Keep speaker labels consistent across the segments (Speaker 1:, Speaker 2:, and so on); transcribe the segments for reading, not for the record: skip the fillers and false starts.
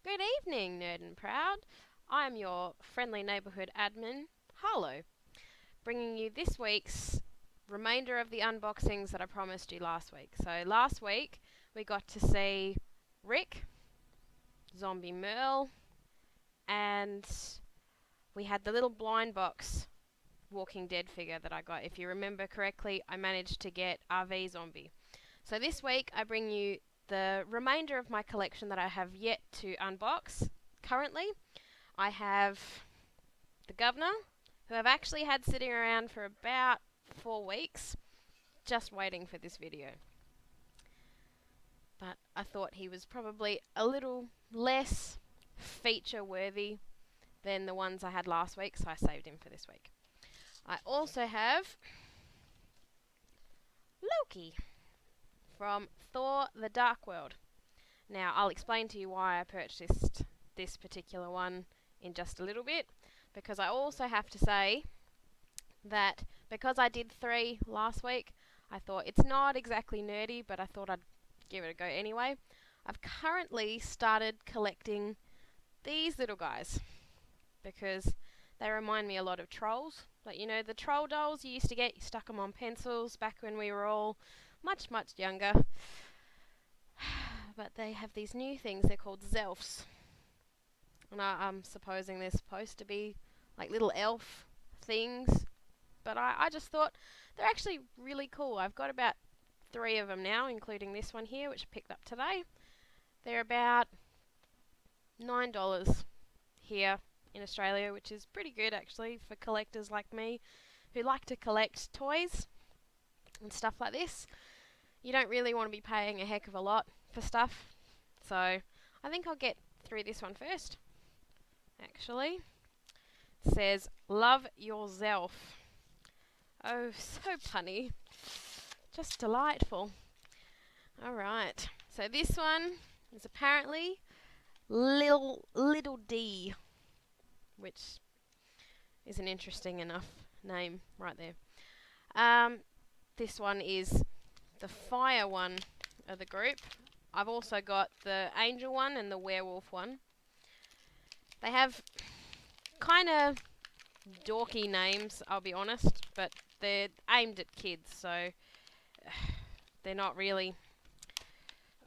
Speaker 1: Good evening, Nerd and Proud. I'm your friendly neighbourhood admin, Harlow, bringing you this week's remainder of the unboxings that I promised you last week. So last week we got to see Rick, Zombie Merle, and we had the little blind box Walking Dead figure that I got. If you remember correctly, I managed to get RV Zombie. So this week I bring you the remainder of my collection that I have yet to unbox. Currently, I have the Governor, who I've actually had sitting around for about 4 weeks, just waiting for this video. But I thought he was probably a little less feature worthy than the ones I had last week, so I saved him for this week. I also have Loki from Thor the Dark World. Now, I'll explain to you why I purchased this particular one in just a little bit, because I also have to say that because I did 3 last week, I thought it's not exactly nerdy, but I thought I'd give it a go anyway. I've currently started collecting these little guys because they remind me a lot of trolls. Like, you know, the troll dolls you used to get, you stuck them on pencils back when we were all much younger. But they have these new things, they're called Zelfs. And I'm supposing they're supposed to be like little elf things. But I just thought they're actually really cool. I've got about 3 of them now, including this one here, which I picked up today. They're about $9 here in Australia, which is pretty good actually for collectors like me who like to collect toys and stuff like this. You don't really want to be paying a heck of a lot for stuff, so I think I'll get through this one first. Actually, it says, "Love yourself." Oh, so punny. Just delightful. Alright, so this one is apparently Little D, which is an interesting enough name right there. This one is the fire one of the group. I've also got the angel one and the werewolf one. They have kind of dorky names, I'll be honest, but they're aimed at kids, so they're not really,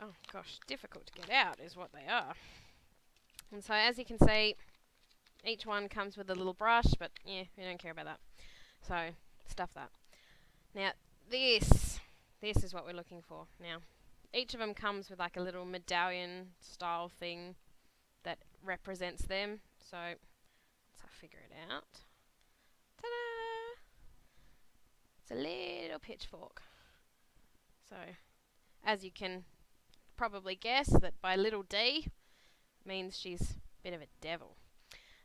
Speaker 1: oh gosh, difficult to get out is what they are. And so as you can see, each one comes with a little brush, but yeah, we don't care about that. So, stuff that. Now, this is what we're looking for. Now, each of them comes with like a little medallion style thing that represents them. So, let's figure it out. Ta-da! It's a little pitchfork. So, as you can probably guess, that by little D means she's a bit of a devil.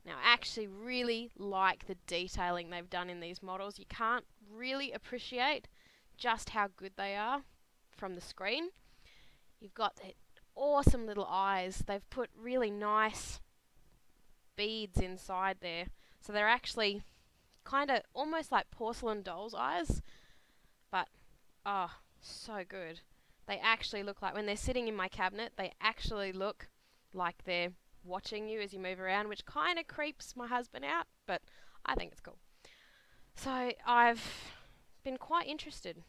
Speaker 1: Now, I actually really like the detailing they've done in these models. You can't really appreciate just how good they are from the screen. You've got the awesome little eyes. They've put really nice beads inside there. So they're actually kind of almost like porcelain doll's eyes. But, oh, so good. They actually look like, when they're sitting in my cabinet, they actually look like they're watching you as you move around, which kind of creeps my husband out, but I think it's cool. So I've been quite interested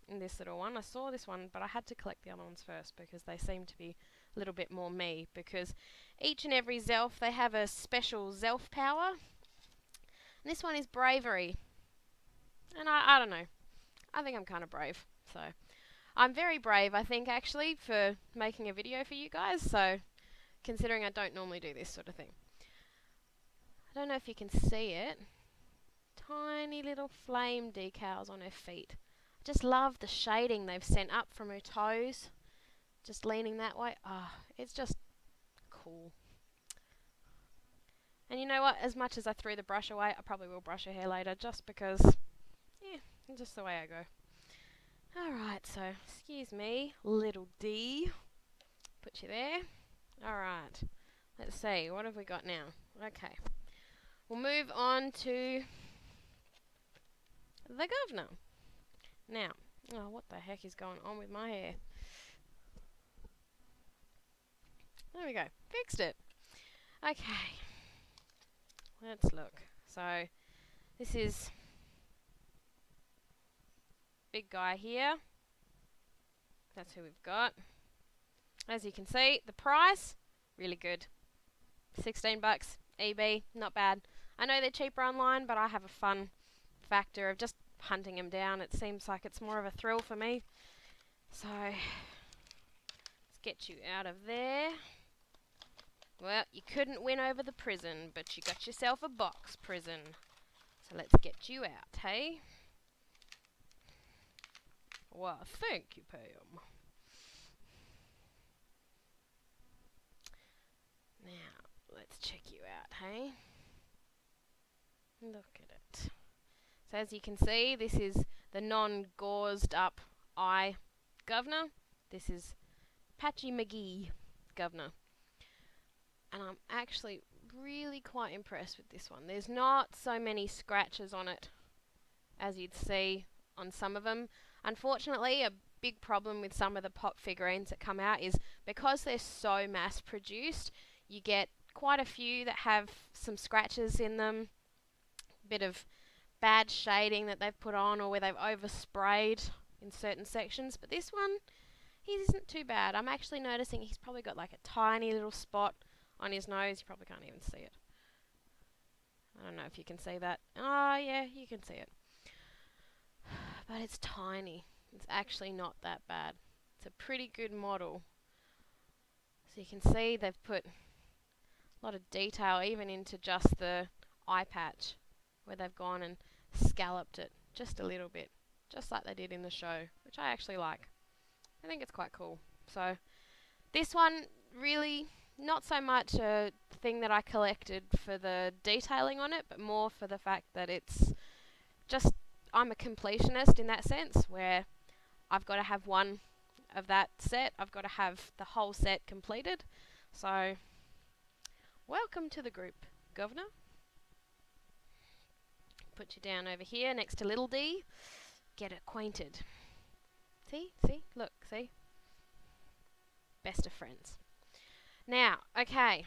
Speaker 1: in this little one. I saw this one, but I had to collect the other ones first because they seem to be a little bit more me, because each and every Zelf, they have a special Zelf power. And this one is bravery. And I don't know. I think I'm kind of brave. So I'm very brave, I think, actually, for making a video for you guys. So considering I don't normally do this sort of thing. I don't know if you can see it. Tiny little flame decals on her feet. I just love the shading they've sent up from her toes. Just leaning that way. Ah, oh, it's just cool. And you know what? As much as I threw the brush away, I probably will brush her hair later just because, yeah, it's just the way I go. Alright, so, excuse me, little D. Put you there. Alright, let's see, what have we got now? Okay, we'll move on to the Governor. Now, oh, what the heck is going on with my hair? There we go, fixed it. Okay, let's look. So this is big guy here. That's who we've got. As you can see, the price, really good. 16 bucks, EB, not bad. I know they're cheaper online, but I have a fun factor of just hunting them down. It seems like it's more of a thrill for me. So, let's get you out of there. Well, you couldn't win over the prison, but you got yourself a box prison. So let's get you out, hey? Well, thank you, Pam. Now, let's check you out, hey? Look at it. So as you can see, this is the non-gauzed up eye governor. This is Patchy McGee governor. And I'm actually really quite impressed with this one. There's not so many scratches on it as you'd see on some of them. Unfortunately, a big problem with some of the pop figurines that come out is because they're so mass produced, you get quite a few that have some scratches in them, a bit of bad shading that they've put on, or where they've oversprayed in certain sections. But this one, he isn't too bad. I'm actually noticing he's probably got like a tiny little spot on his nose. You probably can't even see it. I don't know if you can see that. Oh yeah, you can see it. But it's tiny. It's actually not that bad. It's a pretty good model. So you can see they've put a lot of detail even into just the eye patch, where they've gone and scalloped it just a little bit, just like they did in the show, which I actually like. I think it's quite cool. So this one, really not so much a thing that I collected for the detailing on it, but more for the fact that it's just, I'm a completionist in that sense, where I've got to have one of that set. I've got to have the whole set completed. So welcome to the group, Governor. Put you down over here next to Little D. Get acquainted. See? Look, see? Best of friends. Now, okay.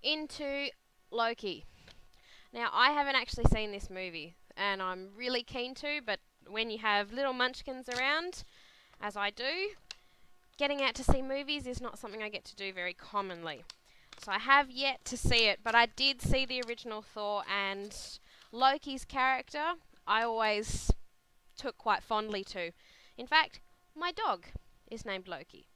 Speaker 1: Into Loki. Now, I haven't actually seen this movie, and I'm really keen to, but when you have little munchkins around, as I do, getting out to see movies is not something I get to do very commonly. So I have yet to see it, but I did see the original Thor, and Loki's character I always took quite fondly to. In fact, my dog is named Loki.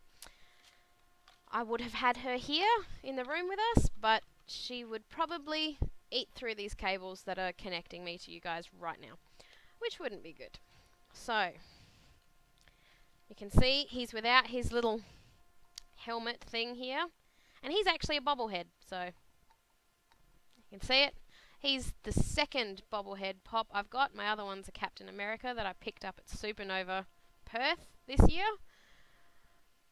Speaker 1: I would have had her here in the room with us, but she would probably eat through these cables that are connecting me to you guys right now, which wouldn't be good. So, you can see he's without his little helmet thing here, and he's actually a bobblehead, so you can see it. He's the second bobblehead pop I've got. My other one's a Captain America that I picked up at Supernova Perth this year.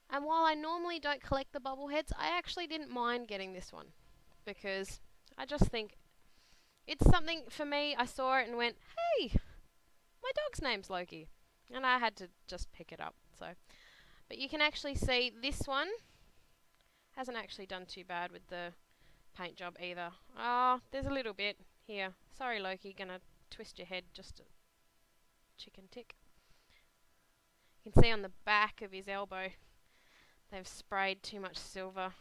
Speaker 1: And while I normally don't collect the bobbleheads, I actually didn't mind getting this one, because I just think it's something for me. I saw it and went, hey, my dog's name's Loki. And I had to just pick it up. So, but you can actually see this one hasn't actually done too bad with the paint job either. Oh, there's a little bit here. Sorry, Loki, gonna twist your head just a chicken tick. You can see on the back of his elbow they've sprayed too much silver.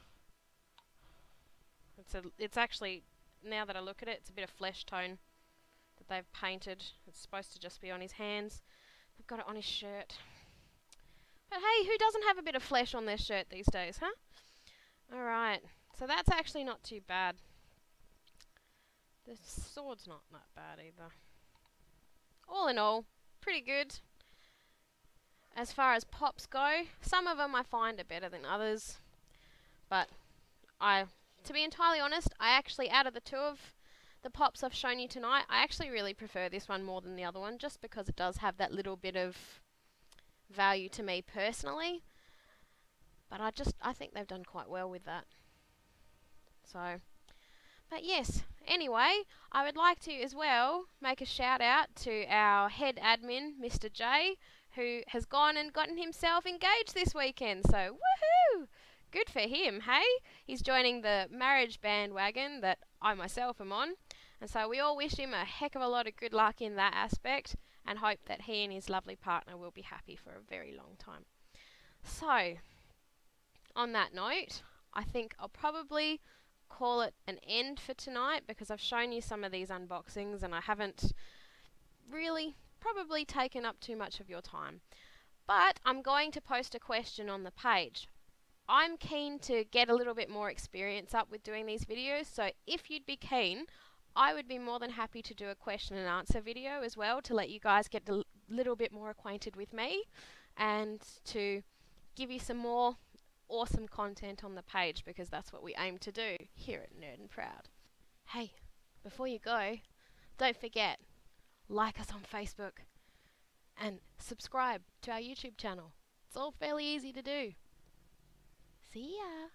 Speaker 1: It's actually, now that I look at it, it's a bit of flesh tone that they've painted. It's supposed to just be on his hands. They've got it on his shirt. But hey, who doesn't have a bit of flesh on their shirt these days, huh? Alright, so that's actually not too bad. The sword's not that bad either. All in all, pretty good. As far as pops go, some of them I find are better than others. But to be entirely honest, I actually, out of the two of the pops I've shown you tonight, I actually really prefer this one more than the other one, just because it does have that little bit of value to me personally. But I think they've done quite well with that. So, but yes, anyway, I would like to as well make a shout out to our head admin, Mr. J, who has gone and gotten himself engaged this weekend. So, woohoo! Good for him, hey? He's joining the marriage bandwagon that I myself am on. And so we all wish him a heck of a lot of good luck in that aspect and hope that he and his lovely partner will be happy for a very long time. So, on that note, I think I'll probably call it an end for tonight because I've shown you some of these unboxings and I haven't really probably taken up too much of your time. But I'm going to post a question on the page. I'm keen to get a little bit more experience up with doing these videos, so if you'd be keen, I would be more than happy to do a question and answer video as well to let you guys get a little bit more acquainted with me and to give you some more awesome content on the page because that's what we aim to do here at Nerd and Proud. Hey, before you go, don't forget, like us on Facebook and subscribe to our YouTube channel. It's all fairly easy to do. See ya!